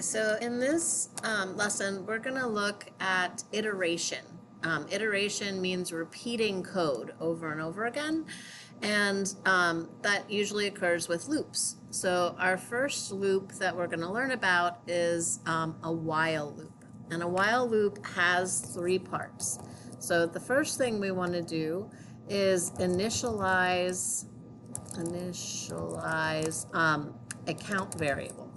So in this lesson, we're going to look at iteration. Iteration means repeating code over and over again, and that usually occurs with loops. So our first loop that we're going to learn about is a while loop. And a while loop has three parts. So the first thing we want to do is initialize a count variable.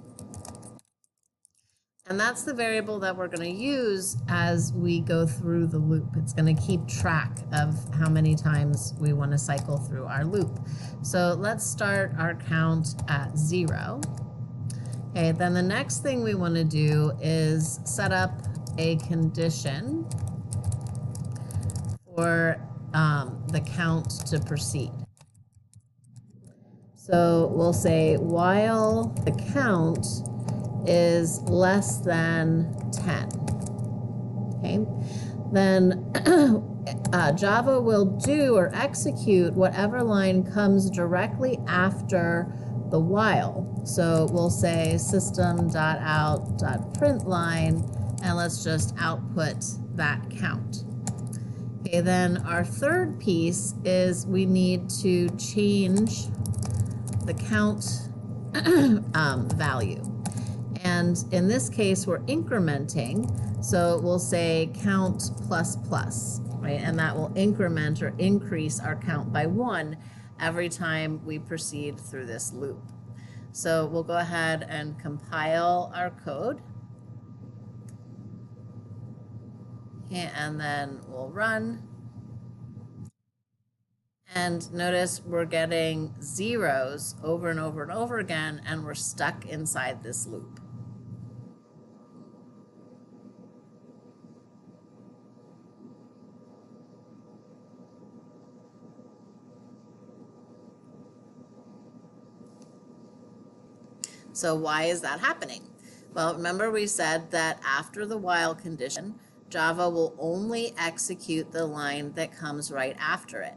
And that's the variable that we're going to use as we go through the loop. It's going to keep track of how many times we want to cycle through our loop. So let's start our count at 0. Okay, then the next thing we want to do is set up a condition for the count to proceed. So we'll say while the count is less than 10. Okay, then Java will do or execute whatever line comes directly after the while. So we'll say system.out.println, and let's just output that count. Okay, then our third piece is we need to change the count value. And in this case, we're incrementing, so we'll say count plus plus, right? And that will increment or increase our count by 1 every time we proceed through this loop. So we'll go ahead and compile our code. And then we'll run. And notice we're getting zeros over and over and over again, and we're stuck inside this loop. So why is that happening? Well, remember we said that after the while condition, Java will only execute the line that comes right after it.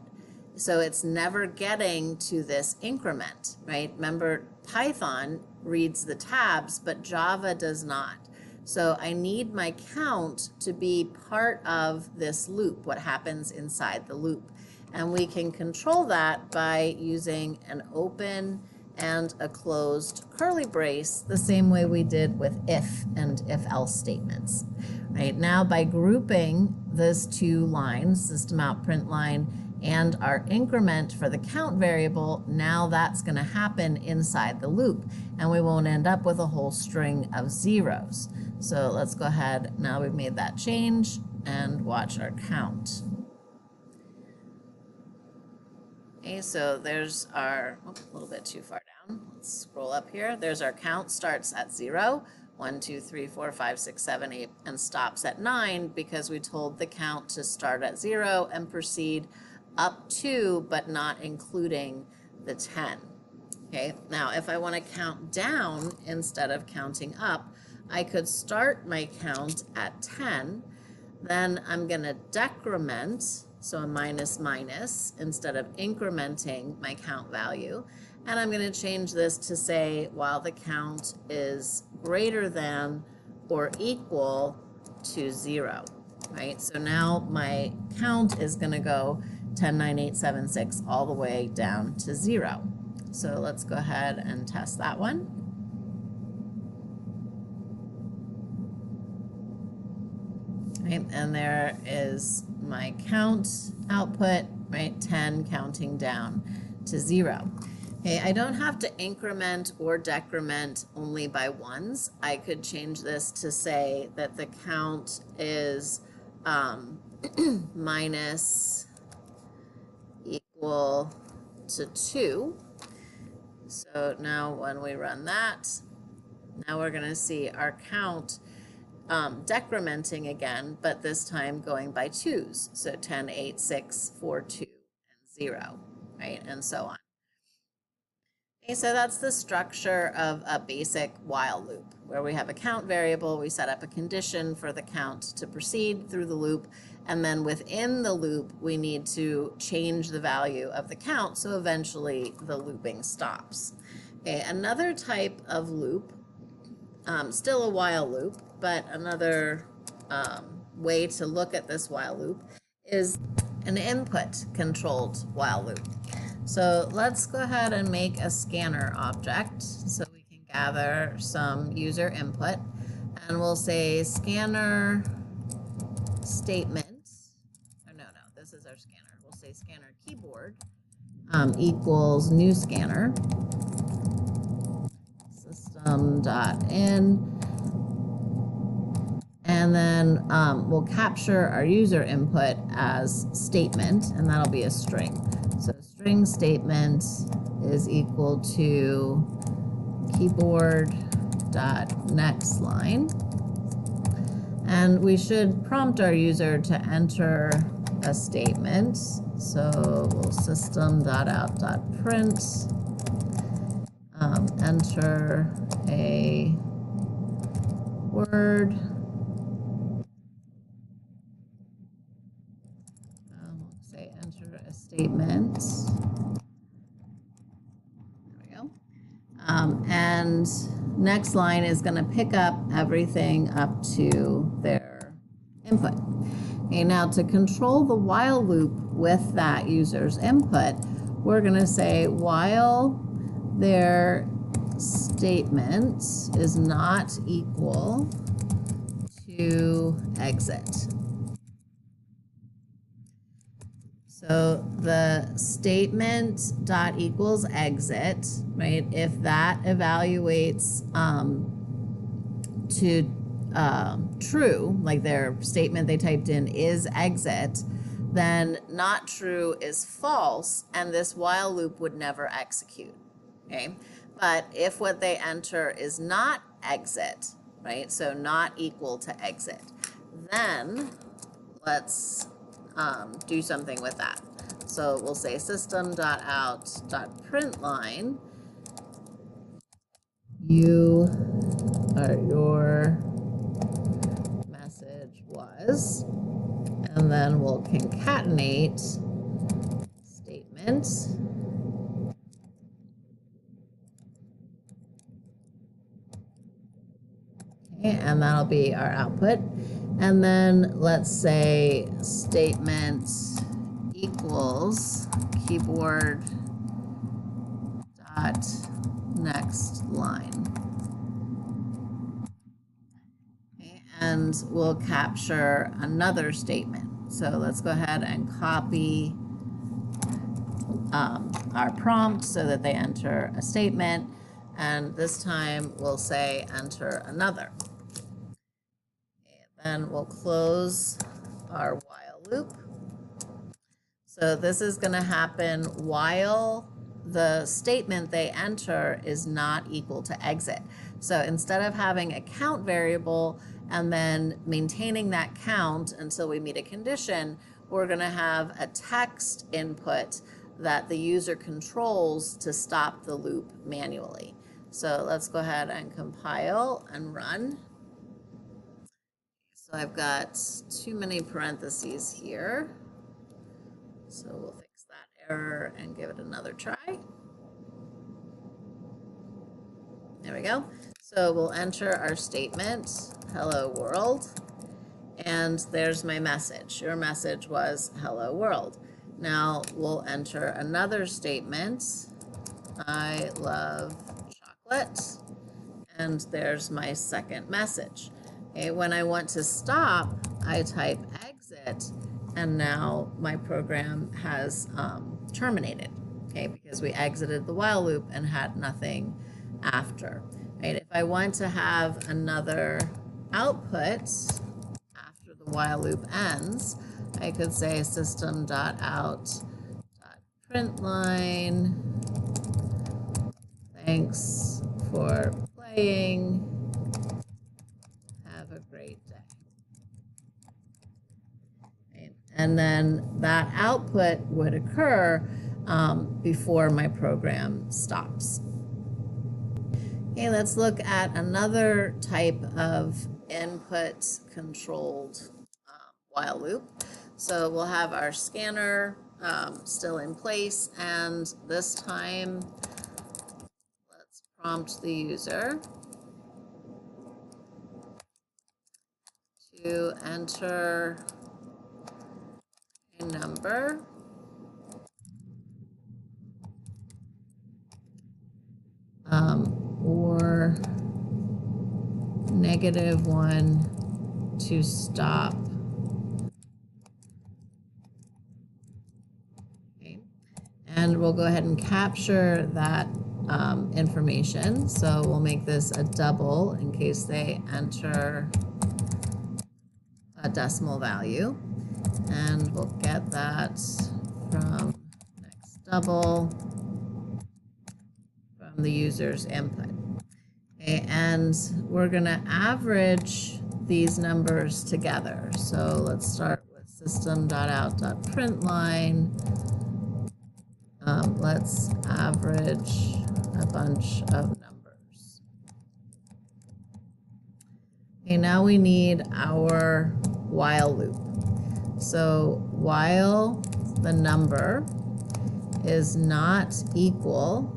So it's never getting to this increment, right? Remember, Python reads the tabs, but Java does not. So I need my count to be part of this loop, what happens inside the loop. And we can control that by using an open and a closed curly brace, the same way we did with if and if-else statements. Right now, by grouping those two lines, system out print line and our increment for the count variable, now that's going to happen inside the loop, and we won't end up with a whole string of zeros. So let's go ahead, now we've made that change, and watch our count. Okay, so there's our, a little bit too far down. Let's scroll up here. There's our count, starts at 0, 1, 2, 3, 4, 5, 6, 7, 8, and stops at 9 because we told the count to start at 0 and proceed up to, but not including, the 10. Okay, now if I want to count down instead of counting up, I could start my count at 10, then I'm going to decrement, so a minus minus, instead of incrementing my count value. And I'm going to change this to say while the count is greater than or equal to 0, right? So now my count is going to go 10, 9, 8, 7, 6 all the way down to 0. So let's go ahead and test that one. Right, and there is my count output, right? 10 counting down to 0. Okay, I don't have to increment or decrement only by ones. I could change this to say that the count is minus equal to 2. So now when we run that, now we're going to see our count decrementing again, but this time going by 2s. So 10, 8, 6, 4, 2, and 0, right? And so on. Okay, so that's the structure of a basic while loop, where we have a count variable, we set up a condition for the count to proceed through the loop, and then within the loop, we need to change the value of the count, so eventually the looping stops. Okay, another type of loop still a while loop, but another way to look at this while loop is an input controlled while loop. So let's go ahead and make a scanner object so we can gather some user input, and we'll say scanner statement, or no, this is our scanner. We'll say scanner keyboard equals new scanner system.in, and then we'll capture our user input as statement, and that'll be a string. So string statement is equal to keyboard.next line. And we should prompt our user to enter a statement. So we'll system.out.print, enter a word. Say enter a statement. There we go. And next line is going to pick up everything up to their input. Okay, now to control the while loop with that user's input, we're going to say while their statement is not equal to exit. So the statement dot equals exit, right? If that evaluates to true, like their statement they typed in is exit, then not true is false, and this while loop would never execute, okay? But if what they enter is not exit, right? So not equal to exit, then let's do something with that. So we'll say system.out.println, your message was, and then we'll concatenate statement. Okay, and that'll be our output. And then let's say statement equals keyboard dot next line. Okay, and we'll capture another statement. So let's go ahead and copy our prompt so that they enter a statement, and this time we'll say enter another. Then we'll close our while loop. So this is going to happen while the statement they enter is not equal to exit. So instead of having a count variable and then maintaining that count until we meet a condition, we're going to have a text input that the user controls to stop the loop manually. So let's go ahead and compile and run. So I've got too many parentheses here. So we'll fix that error and give it another try. There we go. So we'll enter our statement, hello world, and there's my message. Your message was hello world. Now we'll enter another statement, I love chocolate, and there's my second message. Okay, when I want to stop, I type exit, and now my program has terminated, okay, because we exited the while loop and had nothing after, right? If I want to have another output after the while loop ends, I could say system.out.println, thanks for playing, have a great day. Right? And then that output would occur before my program stops. Okay, let's look at another type of input controlled while loop. So we'll have our scanner still in place, and this time let's prompt the user to enter a number or -1 to stop. Okay. And we'll go ahead and capture that information. So we'll make this a double in case they enter a decimal value. And we'll get that from next double from the user's input. Okay, and we're going to average these numbers together. So let's start with system.out.println. Let's average a bunch of numbers. Okay, now we need our while loop. So while the number is not equal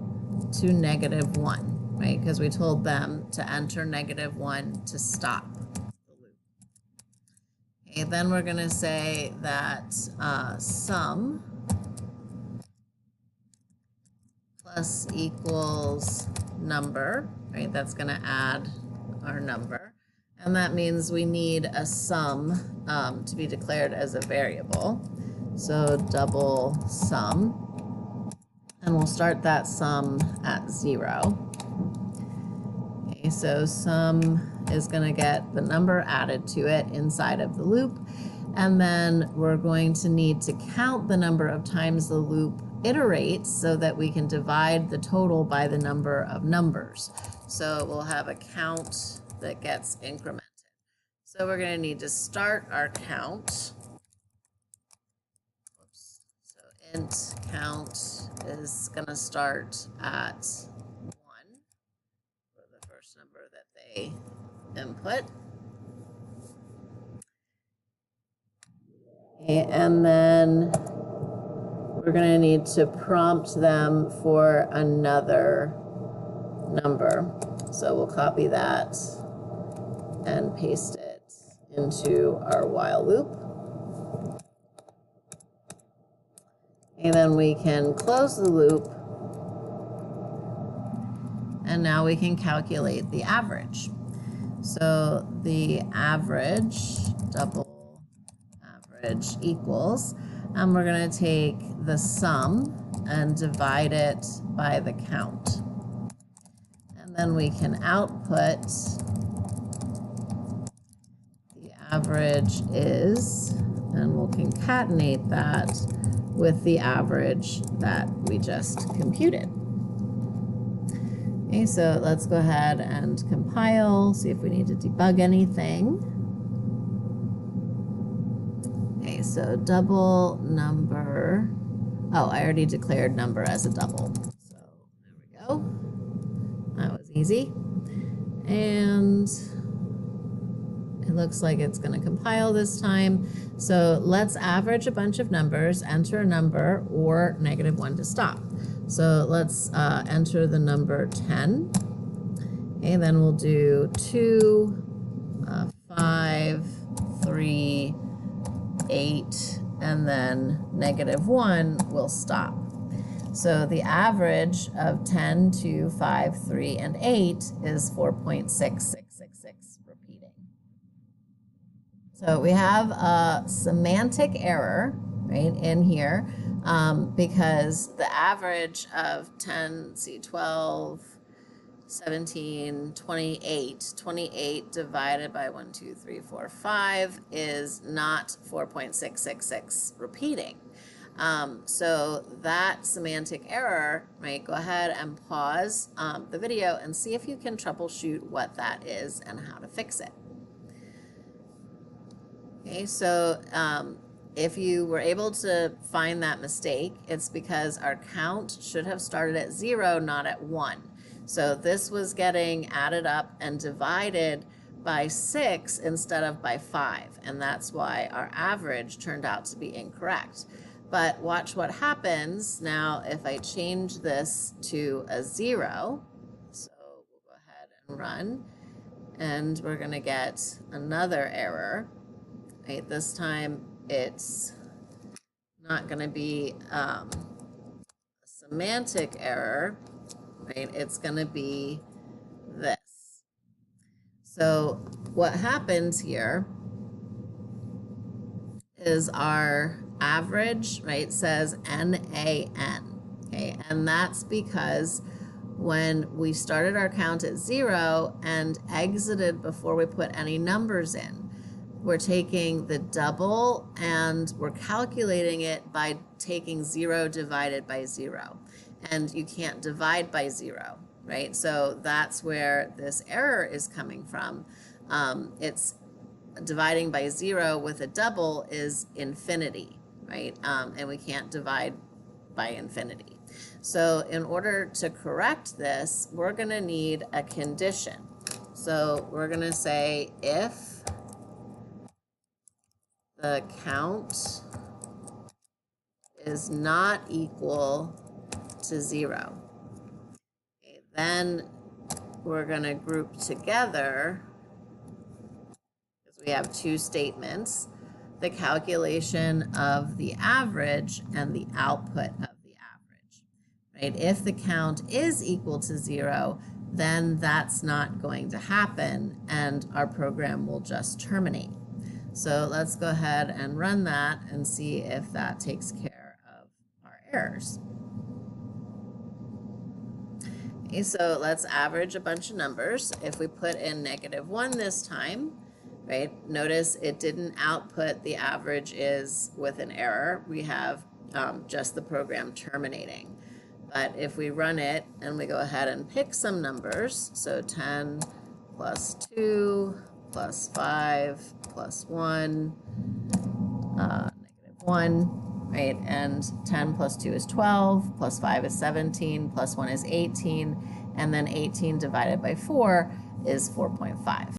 to -1, right? Because we told them to enter -1 to stop the loop. Okay, then we're going to say that sum plus equals number, right? That's going to add our number. And that means we need a sum to be declared as a variable. So double sum. And we'll start that sum at 0. Okay, so sum is going to get the number added to it inside of the loop. And then we're going to need to count the number of times the loop iterates so that we can divide the total by the number of numbers. So we'll have a count that gets incremented. So we're going to need to start our count. Whoops. So int count is going to start at 1 for the first number that they input. Okay, and then we're going to need to prompt them for another number. So we'll copy that and paste it into our while loop. And then we can close the loop. And now we can calculate the average. So the average, double average equals, and we're going to take the sum and divide it by the count. And then we can output the average is, and we'll concatenate that with the average that we just computed. Okay, so let's go ahead and compile, see if we need to debug anything. Okay, so double number. Oh, I already declared number as a double. So there we go. That was easy. And it looks like it's going to compile this time. So let's average a bunch of numbers, enter a number, or -1 to stop. So let's enter the number 10. Okay, then we'll do 2, 5, 3, 8, and then -1 will stop. So the average of 10, 2, 5, 3, and 8 is 4.6666 repeating. So we have a semantic error right in here because the average of 10, 12, 17, 28 divided by 1, 2, 3, 4, 5 is not 4.666 repeating. So that semantic error, right, go ahead and pause the video and see if you can troubleshoot what that is and how to fix it. Okay, so if you were able to find that mistake, it's because our count should have started at 0, not at 1. So this was getting added up and divided by 6 instead of by 5, and that's why our average turned out to be incorrect. But watch what happens now if I change this to a 0. So we'll go ahead and run. and we're going to get another error, right? This time it's not going to be a semantic error, right? It's going to be this. So what happens here is our average, right, says NaN, okay? And that's because when we started our count at 0 and exited before we put any numbers in, we're taking the double and we're calculating it by taking 0 divided by 0. And you can't divide by 0, right? So that's where this error is coming from. It's dividing by 0 with a double is infinity, right? And we can't divide by infinity. So in order to correct this, we're going to need a condition. So we're going to say if the count is not equal to 0, okay, then we're going to group together, because we have two statements, the calculation of the average and the output of the average, right? If the count is equal to 0, then that's not going to happen and our program will just terminate. So let's go ahead and run that and see if that takes care of our errors. Okay, so let's average a bunch of numbers. If we put in -1 this time, right, notice it didn't output the average is with an error. We have just the program terminating. But if we run it and we go ahead and pick some numbers, so 10 plus 2 plus 5 plus 1, -1, right? And 10 plus 2 is 12, plus 5 is 17, plus 1 is 18, and then 18 divided by 4 is 4.5.